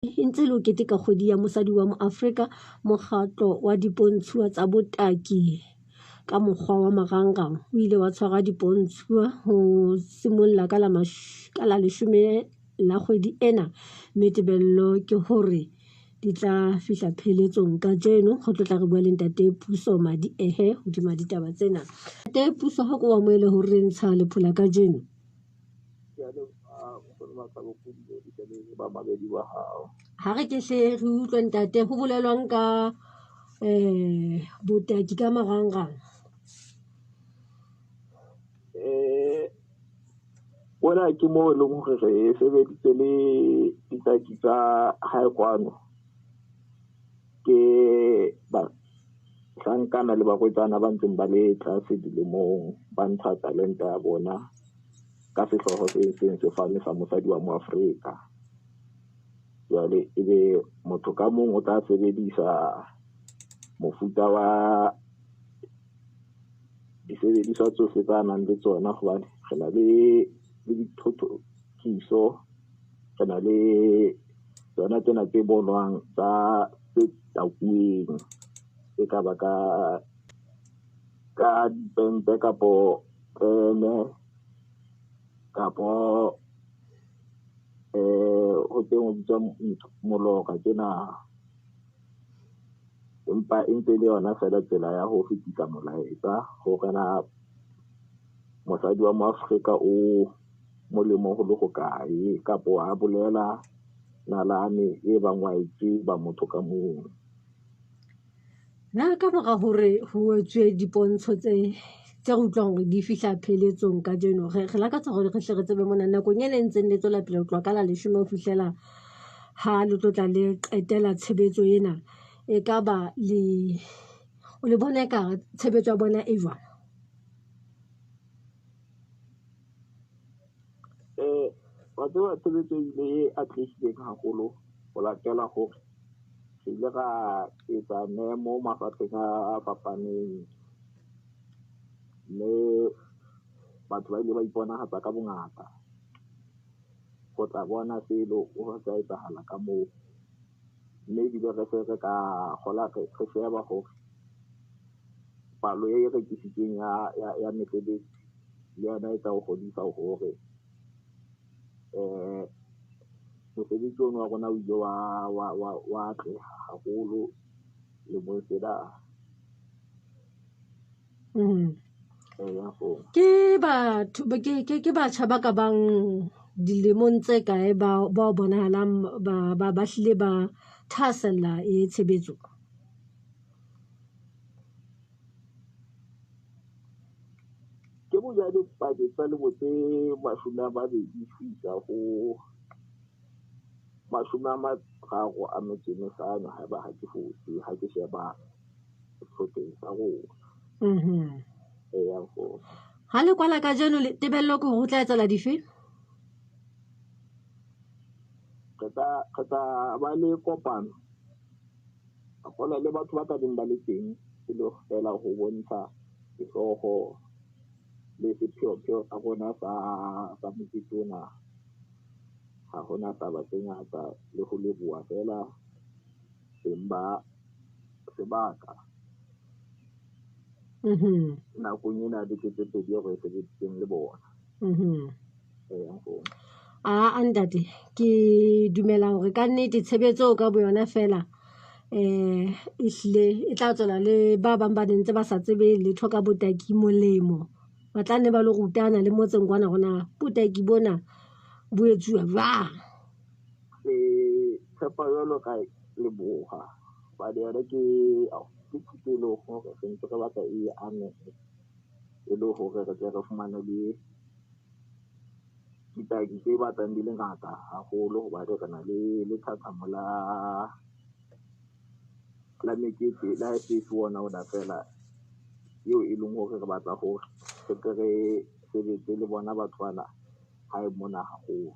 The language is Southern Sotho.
e ntse le o keteka kgwedi ya mosadi wa Moafrika, mokgatlo wa dipontshuwa tsa botaki ka mokgwa wa marangrang o ile wa tshwara dipontshuwa ho simolla ka la 10 la kgwedi ena, mme tebello ke hore di tla fihla pheletsong ka jeno. Go tlotla re bua le Ntate Puso Madiehe hodima ditaba tsena. Ntate Puso, ha ko wa moele ho re ntsha lephola ka jeno. Ha re ke hle re utlwe ntate ho bolelwang ka botaki ka marangrang. Wena ke mo e leng hore re sebeditse le ditaki tsa hae kwano ke ba hlankana le barwetsana ba ntseng ba le tlase dilemong ba ntsha talenta ya bona ka sehloho se seng se fane sa mosadi wa Moafrika. Jwale ebe motho ka mong o tla sebedisa mofuta wa disebediswa tsohle tsa nang le tsona hobane re na le dithothokiso, re na le tsona tsena tse bonwang tsa tse takuweng e ka ba ka dipente kapo pene kapo ho teng ho bitswa moloka tjena, empa e ntse le yona fela tsela ya ho fetisa molaetsa hore na mosadi wa Moafrika o molemo ho le ho kae kapo a bolela nalane e bang wa itse ba motho ka mong. Na ka mora hore ho etswe dipontsho tse re utlwang hore di fihla pheletsong ka jeno, re lakatsa hore re hle re tsebe mona nakong ena e ntseng le tswela pele ho tloha ka la 10 ho fihlela ha le tlotla le qetela tshebetso ena, e ka ba o le bona ka tshebetso ya bona e jwang? Wa tseba tshebetso ile e atlehileng haholo ho latela hore re ile ra etsa memo mafapheng a fapaneng, mme batho ba ile ba iponahatsa ka bongata ho tla bona selo ho sa etsahala ka moo, mme ebile re se re ka kgola re sheba hore palo e rekisitsweng ya mesebetsi le yona e tla o kgodisa hore mosebetsi ono wa rona o ile wa atleha haholo lemong sena. Ke batjha ba ka bang dilemong tse kae ba bonahalang ba hlile ba thahasella e tshebetso? Ke bonyane pakeng tsa lemo tse 20 fihla ho 35 haeba ha ke fose, ha ke sheba sehlopheng sa rona. Ha le kwala ka jeno tebello ke hore ho tla etsahala dife? Re tla ba le kopano hona le batho ba ka beng ba le teng e le fela ho bontsha sehlooho le sepheo sa rona sa mokete ona. Ha hona taba tse ngata le ho leboha fela beng ba sebaka nakong ena dike tse pedi re sebeditseng le bona. Ntate, ke dumela hore ka nnete tshebetso ka boyona fela ehlile e tla tswela le ba bang ba ntse ba sa tsebe letho ka botaki molemo, ba tla nne ba lo rutana le motseng kwana hona botaki bona bo etsuwa jwang. Tshepa jwalo ka leboha ba yona ke thuto hore re ntse re batla e ame e le hore re tle re fumane le ditaki tse batlang di le ngata haholo hobane re na le lethathamo la mekete la FSO ona fela eo e leng hore re batla hore re sebetse le bona batho bana hae mona haholo.